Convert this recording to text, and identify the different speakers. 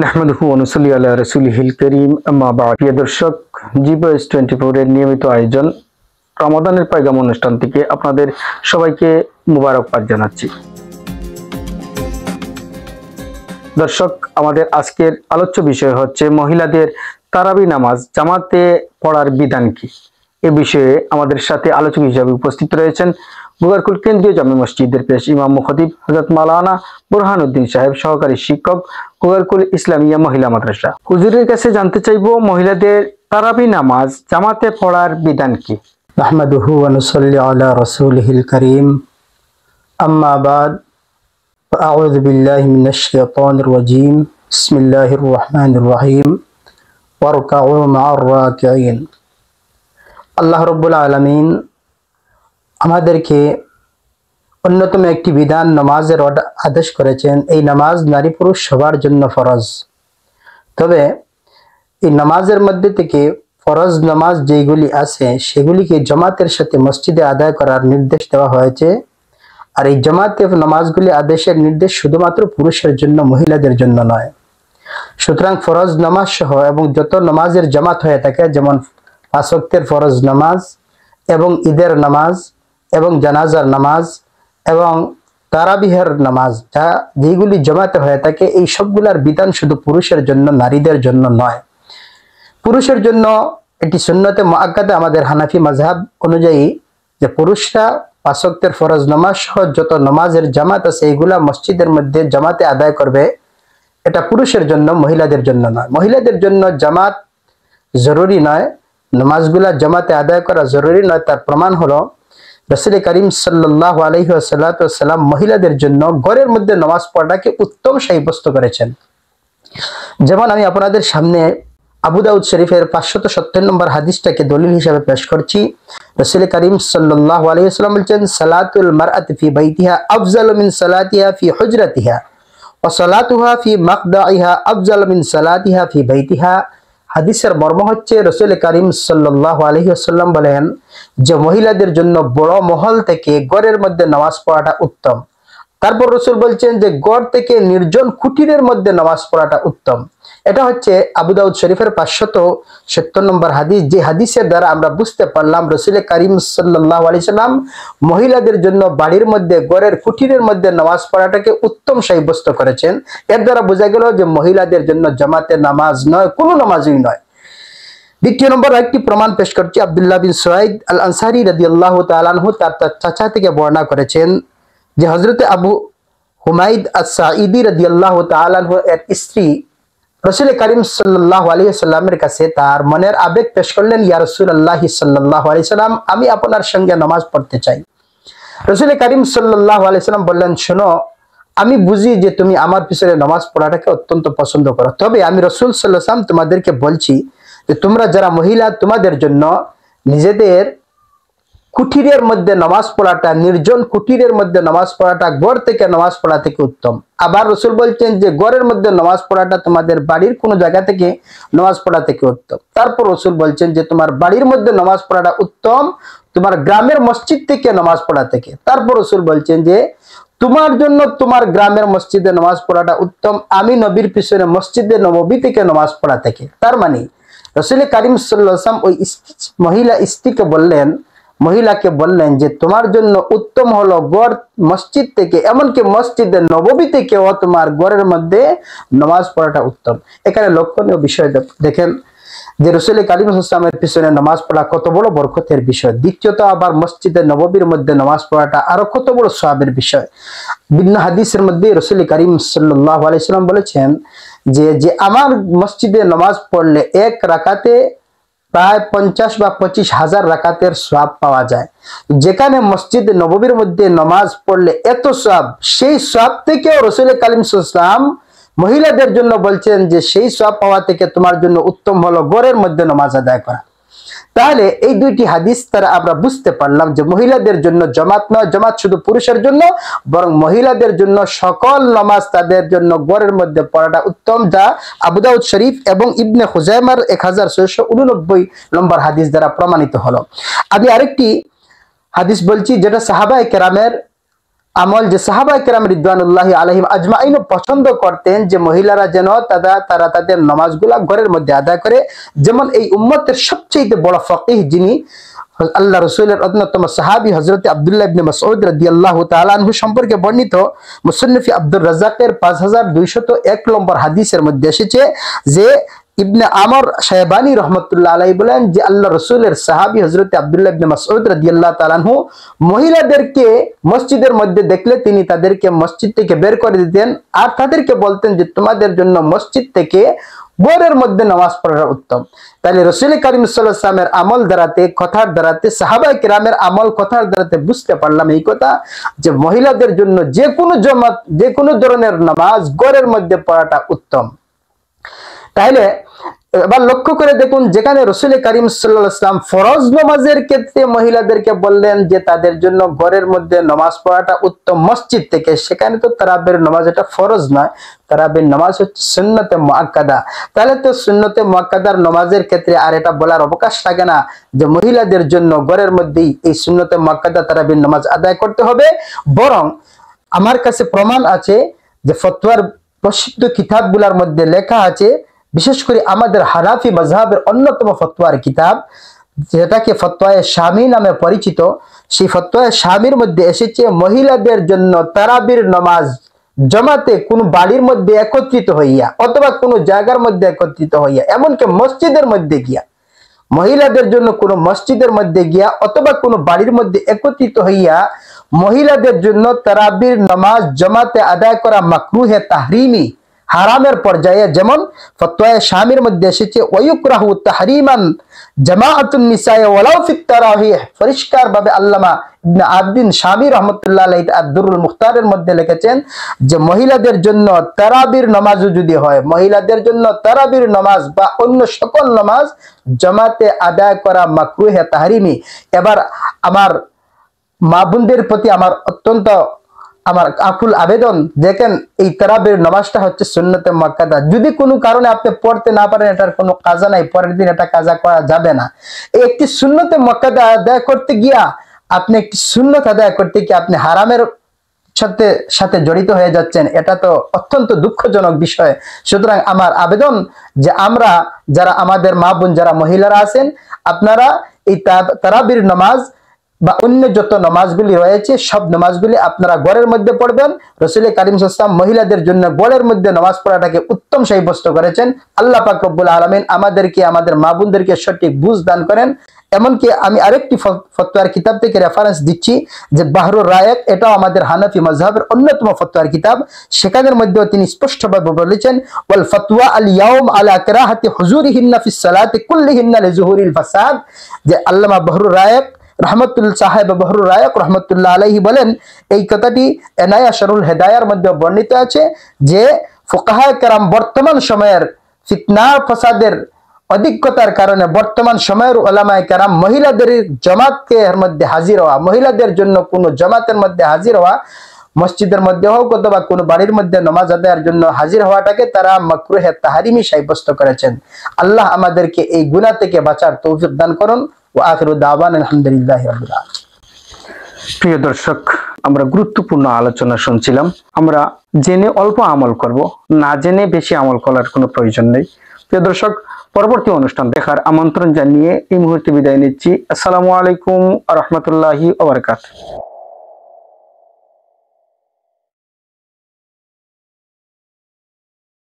Speaker 1: নাহমাদুহু ওয়া নুসাল্লি আলা রাসূলিহিল কারীম আম্মা বা'দ। প্রিয় দর্শক, জিবএস 24 এর নিয়মিত আয়োজন রমাদানের পয়গাম অনুষ্ঠান থেকে আপনাদের সবাইকে মুবারকবাদ জানাচ্ছি। দর্শক, আমাদের আজকের আলোচ্য বিষয় হচ্ছে মহিলাদের তারাবি নামাজ জামাতে পড়ার বিধান কি। এ বিষয়ে আমাদের সাথে আলোচক হিসেবে উপস্থিত রয়েছেন গোগারকুল কেন্দ্রীয় জামে মসজিদের পেশ ইমাম মুখতিব হযরত মাওলানা বুরহানুদ্দিন সাহেব, সহকারী শিক্ষক, গোগারকুল ইসলামিয়া মহিলা মাদ্রাসা। হুজুরের কাছে জানতে চাইবো মহিলাদের তারাবি নামাজ জামাতে পড়ার বিধান কি।
Speaker 2: নাহমাদুহু ওয়া নুসাল্লি আলা রাসূলিহিল কারীম আম্মা বা'দ। আউযু বিল্লাহি মিনাশ শাইতানির রাজীম। বিসমিল্লাহির রহমানির রহিম। ওয়ারকাউ মা'আর রাকিঈন। আল্লাহ রাব্বুল আলামিন আমাদেরকে অন্যতম একটি বিধান নামাজের আদেশ করেছেন। এই নামাজ নারী পুরুষ সবার জন্য ফরজ। তবে এই নামাজের মধ্যে থেকে ফরজ নামাজ যেগুলি আছে সেগুলিকে জামাতের সাথে মসজিদে আদায় করার নির্দেশ দেওয়া হয়েছে। আর এই জামাতে নামাজগুলি আদেশের নির্দেশ শুধুমাত্র পুরুষের জন্য, মহিলাদের জন্য নয়। সুতরাং ফরজ নামাজ সহ এবং যত নামাজের জামাত হয়ে থাকে, যেমন 5 ওয়াক্তের ফরজ নামাজ এবং ঈদের নামাজ এবং জানাজার নামাজ এবং তারাবিহের নামাজ, যেগুলি জামাতে হয়ে থাকে, এই সবগুলার বিধান শুধু পুরুষের জন্য, নারীদের জন্য নয়। পুরুষের জন্য এটি সুন্নতে মুআক্কাদা আমাদের হানাফি মাযহাব অনুযায়ী যে পুরুষরা 5 ওয়াক্তের ফরজ নামাজ সহ যত নামাজের জামাত আছে এগুলা মসজিদের মধ্যে জামাতে আদায় করবে। এটা পুরুষের জন্য, মহিলাদের জন্য নয়। মহিলাদের জন্য জামাত জরুরি নয়, নামাজগুলা জামাতে আদায় করা জরুরি নয়। তার প্রমাণ হলো রাসূল করিম সাল্লাল্লাহু আলাইহি ওয়াসাল্লাম মহিলাদের জন্য ঘরের মধ্যে নামাজ পড়াকে উত্তম সাব্যস্ত করেছেন। যেমন আমি আপনাদের সামনে আবু দাউদ শরীফের 570 নম্বর হাদিসটাকে দলিল হিসেবে পেশ করছি। রাসূল করিম সাল্লাল্লাহু আলাইহি ওয়াসাল্লাম বলেছেন, সালাতুল মারআতি ফি বাইতিহা আফজালু মিন সালাতিহা ফি হুজরাতিহা ওয়া সালাতুহা ফি মাকদাইহা আফজালু মিন সালাতিহা ফি বাইতিহা। হাদিসের মর্ম হচ্ছে, রাসূল করিম সাল্লাল্লাহু আলাইহি ওয়াসাল্লাম বলেন যে মহিলাদের জন্য বড় মহল থেকে ঘরের মধ্যে নামাজ পড়াটা উত্তম। তারপর রাসূল বলছেন যে ঘর থেকে নির্জন কুটিরের মধ্যে নামাজ পড়াটা উত্তম। এটা হচ্ছে আবু দাউদ শরীফের 570 নম্বর হাদিস, যে হাদিসের দ্বারা আমরা বুঝতে পারলাম রাসূল করিম সাল্লাল্লাহু আলাইহি ওয়াসাল্লাম মহিলাদের জন্য বাড়ির মধ্যে, ঘরের কুটিরের মধ্যে নামাজ পড়াটাকে উত্তম সাব্যস্ত করেছেন। এর দ্বারা বোঝা গেল যে মহিলাদের জন্য জামাতে নামাজ নয়, কোনো নামাজই নয়। দ্বিতীয় নম্বর একটি প্রমাণ পেশ করছি। আব্দুল্লাহ বিন সুয়াইদ আল আনসারী রাদিয়াল্লাহু তাআলা আনহু তার চাচা থেকে বর্ণনা করেছেন যে হযরত আবু হুমাইদ আস-সাঈদী রাদিয়াল্লাহু তাআলা আনহু এর স্ত্রী রাসূল করিম সাল্লাল্লাহু আলাইহি ওয়াসাল্লামের কাছে তার মনের আবেগ পেশ করলেন, ইয়া রাসূলুল্লাহ সাল্লাল্লাহু আলাইহি ওয়াসাল্লাম, আমি আপনার সঙ্গে নামাজ পড়তে চাই। রাসূল করিম সাল্লাল্লাহু আলাইহি ওয়াসাল্লাম বললেন, শোনো, আমি বুঝি যে তুমি আমার পিছনে নামাজ পড়াটাকে অত্যন্ত পছন্দ করো, তবে আমি রাসূল সাল্লাল্লাহু আলাইহি ওয়াসাল্লাম তোমাদেরকে বলছি যে তোমরা যারা মহিলা, তোমাদের জন্য নিজেদের কুটিরের মধ্যে নামাজ পড়াটা, নির্জন কুটিরের মধ্যে নামাজ পড়াটা ঘর থেকে নামাজ পড়া থেকে উত্তম। আবার রাসূল বলছেন যে ঘরের মধ্যে নামাজ পড়াটা তোমাদের বাড়ির কোনো জায়গা থেকে নামাজ পড়া থেকে উত্তম। তারপর রাসূল বলছেন যে তোমার বাড়ির মধ্যে নামাজ পড়াটা উত্তম তোমার গ্রামের মসজিদ থেকে নামাজ পড়া থেকে। তারপর রাসূল বলছেন যে তোমার জন্য তোমার গ্রামের মসজিদে নামাজ পড়াটা উত্তম আমি নবীর পিছনে মসজিদে নববী থেকে নামাজ পড়া থেকে। তার মানে রাসূল করিম সাল্লাল্লাহু আলাইহি ওয়াসাল্লাম ওই মহিলাকে বললেন যে তোমার জন্য উত্তম হলো গড় মসজিদ থেকে, এমনকি মসজিদে নববী থেকেও তোমার ঘরের মধ্যে নামাজ পড়াটা উত্তম। এখানে লক্ষণীয় বিষয় দেখেন যে রাসূল করিম সাল্লাল্লাহু আলাইহি ওয়াসাল্লামের পিছনে নামাজ পড়া কত বড় বরকতের বিষয়। দ্বিতীয়ত আবার মসজিদে নববীর মধ্যে নামাজ পড়াটা আরো কত বড় সওয়াবের বিষয়। বিভিন্ন হাদিসের মধ্যে রাসূল করিম সাল্লাল্লাহু আলাইহি ওয়াসাল্লাম বলেছেন যে আমার মসজিদে নামাজ পড়লে এক রাকাতে প্রায় 50 বা 25,000 রাকাতের সওয়াব পাওয়া যায়। যেখানে মসজিদ নববীর মধ্যে নামাজ পড়লে এত সওয়াব, সেই সওয়াব থেকেও রাসূল করিম সাল্লাল্লাহু আলাইহি ওয়াসাল্লাম মহিলাদের জন্য বলছেন যে সেই সওয়াব পাওয়া থেকে তোমার জন্য উত্তম হলো ঘরের মধ্যে নামাজ আদায় করা। তাহলে এই দুইটি হাদিস দ্বারা আমরা বুঝতে পারলাম যে মহিলাদের জন্য জামাত নয়, জামাত শুধু পুরুষের জন্য, বরং মহিলাদের জন্য সকল নামাজ তাদের জন্য ঘরের মধ্যে পড়াটা উত্তম, যা আবু দাউদ শরীফ এবং ইবনে খুজাইমার 1689 নম্বর হাদিস দ্বারা প্রমাণিত হলো। আমি আরেকটি হাদিস বলছি যেটা সাহাবায়ে কেরামের আমল যে সাহাবায়ে কেরাম রিদওয়ানুল্লাহি আলাইহিম আজমাইন পছন্দ করতেন যে মহিলারা যেন তারা তাদের নামাজগুলা ঘরের মধ্যে আদায় করে। যেমন এই উম্মতের সবচেয়ে বড় ফকিহ যিনি আল্লাহ রাসূলের অন্যতম সাহাবী হযরত আব্দুল্লাহ ইবনে মাসউদ রাদিয়াল্লাহু তাআলা আনহু সম্পর্কে বর্ণিত মুসন্নিফ আব্দুর রাজ্জাকের 5201 নম্বর হাদিসের মধ্যে এসেছে যে ইবনে আমর শায়বানী রহমতুল্লাহ আলাইহি বলেন যে আল্লাহ রাসূলের সাহাবী হযরত আব্দুল্লাহ ইবনে মাসউদ রাদিয়াল্লাহু তাআলা আনহু মহিলাদেরকে মসজিদের মধ্যে দেখলে তিনি তাদেরকে মসজিদ থেকে বের করে দিতেন আর তাদেরকে বলতেন যে তোমাদের জন্য মসজিদ থেকে ঘরের মধ্যে নামাজ পড়া উত্তম। তাহলে রাসূল করিম সাল্লাল্লাহু আলাইহি ওয়াসাল্লামের আমল দ্বারাতে কথার দ্বারাতে সাহাবায়ে কেরামের আমল কথার দ্বারাতে বুঝতে পারলাম এই কথা যে মহিলাদের জন্য যে কোনো জামাত যে কোনো ধরনের নামাজ ঘরের মধ্যে পড়াটা উত্তম। তাহলে এবার লক্ষ্য করে দেখুন যেখানে রাসূল করিম সাল্লাল্লাহু আলাইহি ওয়াসাল্লাম ফরজ নামাজের ক্ষেত্রে মহিলাদেরকে বললেন যে তাদের জন্য ঘরের মধ্যে নামাজ পড়াটা উত্তম মসজিদ থেকে, সেখানে তো তারাবির নামাজ এটা ফরজ নয়, তারাবির নামাজ হচ্ছে সুন্নতে মুআক্কাদা। তাহলে তো সুন্নতে মুআক্কাদার নামাজের ক্ষেত্রে আর এটা বলার অবকাশ থাকে না যে মহিলাদের জন্য ঘরের মধ্যেই এই সুন্নতে মুআক্কাদা তারাবির নামাজ আদায় করতে হবে। বরং আমার কাছে প্রমাণ আছে যে ফতোয়ার প্রসিদ্ধ কিতাবগুলোর মধ্যে লেখা আছে, বিশেষ করে আমাদের হানাফি মাযহাবের অন্যতম ফতোয়ার কিতাব যেটাকে ফতোয়ায়ে শামী নামে পরিচিত, সেই ফতোয়ায়ে শামীর মধ্যে এসেছে মহিলাদের জন্য তারাবির নামাজ জামাতে কোন বাড়ির মধ্যে একত্রিত হইয়া অথবা কোন জায়গার মধ্যে একত্রিত হইয়া এমনকি মসজিদের মধ্যে গিয়া মহিলাদের জন্য কোন মসজিদের মধ্যে গিয়া অথবা কোন বাড়ির মধ্যে একত্রিত হইয়া মহিলাদের জন্য তারাবির নামাজ জামাতে আদায় করা মাকরুহে তাহরিমি হারামের পর্যায়ে। যেমন ফতোয়ায়ে শামীর মধ্যে এসেছে ওয়ায়ুকরাহু তাহরিমান জামাআতুন নিসায়ে ওয়ালাউ ফিত তারাবিহ। পরিষ্কার ভাবে আল্লামা ইবনে আবদিন শামী রাহমাতুল্লাহ আলাইহি আদ-দুরুল মুখতারের মধ্যে লিখেছেন যে মহিলাদের জন্য তারাবির নামাজও যদি হয়, মহিলাদের জন্য তারাবির নামাজ বা অন্য সকল নামাজ জামাতে আদায় করা মাকরুহে তাহরিমি। এবার আমার মা বোনদের প্রতি আমার অত্যন্ত আমার আকুল আবেদন, দেখেন এই তারাবির নামাজটা হচ্ছে সুন্নতে মুআক্কাদা। যদি কোনো কারণে আপনি পড়তে না পারেন এটার কোনো কাজা নাই, পরের দিন এটা কাজা করা যাবে না। এই একটি সুন্নতে মুআক্কাদা আদায় করতে গিয়া আপনি একটি সুন্নত আদায় করতে গিয়ে আপনি হারামের সাথে জড়িত হয়ে যাচ্ছেন, এটা তো অত্যন্ত দুঃখজনক বিষয়। সুতরাং আমার আবেদন যে আমরা যারা আমাদের মা বোন যারা মহিলারা আছেন আপনারা এই তারাবির নামাজ বা অন্য যত নামাজগুলি রয়েছে সব নামাজগুলি আপনারা ঘরের মধ্যে পড়বেন। রাসূল করিম সাল্লাল্লাহু আলাইহি ওয়াসাল্লাম মহিলাদের জন্য ঘরের মধ্যে নামাজ পড়াটাকে উত্তম সাব্যস্ত করেছেন। আল্লাহ পাক রব্বুল আলামিন আমাদেরকে আমাদের মা বোনদেরকে সঠিক বুঝ দান করেন। এমনকি আমি আরেকটি ফতোয়ার কিতাব থেকে রেফারেন্স দিচ্ছি যে বাহরুর রায়েক, এটাও আমাদের হানাফি মাযহাবের অন্যতম ফতোয়ার কিতাব। সেখানের মধ্যেও তিনি স্পষ্টভাবে বলেছেন ওয়াল ফতওয়া আল ইয়াউম আলা কারাহাতি হুজুরিহিন্না ফিস সালাতি কুল্লিহিন্না লিজুহুরিল ফাসাদ। যে আল্লামা বাহরুর রায়েক রহমতুল্লাহ সাহেব বাহরুর রায়েক রহমতুল্লাহ আলাইহি বলেন এই কথাটি এনায়া শারুল হেদায়ার মধ্যে বর্ণিত আছে যে ফুকাহায়ে কেরাম বর্তমান সময়ের ফিতনার ফাসাদের অধিকতার কারণে বর্তমান সময়ের উলামায়ে কেরাম মহিলাদের জামাতকে এর মধ্যে হাজির হওয়া, মহিলাদের জন্য কোনো জামাতের মধ্যে হাজির হওয়া, মসজিদের মধ্যে হোক অথবা কোনো বাড়ির মধ্যে নামাজ আদায়ের জন্য হাজির হওয়াটাকে তারা মাকরুহে তাহরিমি সাব্যস্ত করেছেন। আল্লাহ আমাদেরকে এই গুনাহ থেকে বাঁচার তৌফিক দান করুন। ওয়া আখিরু দাওয়ানা আলহামদুলিল্লাহি রাব্বিল আলামিন।
Speaker 1: প্রিয় দর্শক, আমরা গুরুত্বপূর্ণ আলোচনা শুনছিলাম। আমরা জেনে অল্প আমল করব, না জেনে বেশি আমল করার কোনো প্রয়োজন নেই। প্রিয় দর্শক, পরবর্তী অনুষ্ঠান দেখার আমন্ত্রণ জানিয়ে এই মুহূর্তে বিদায় নিচ্ছি। আসসালামু আলাইকুম ওয়া রাহমাতুল্লাহি ওয়া বারাকাতুহু।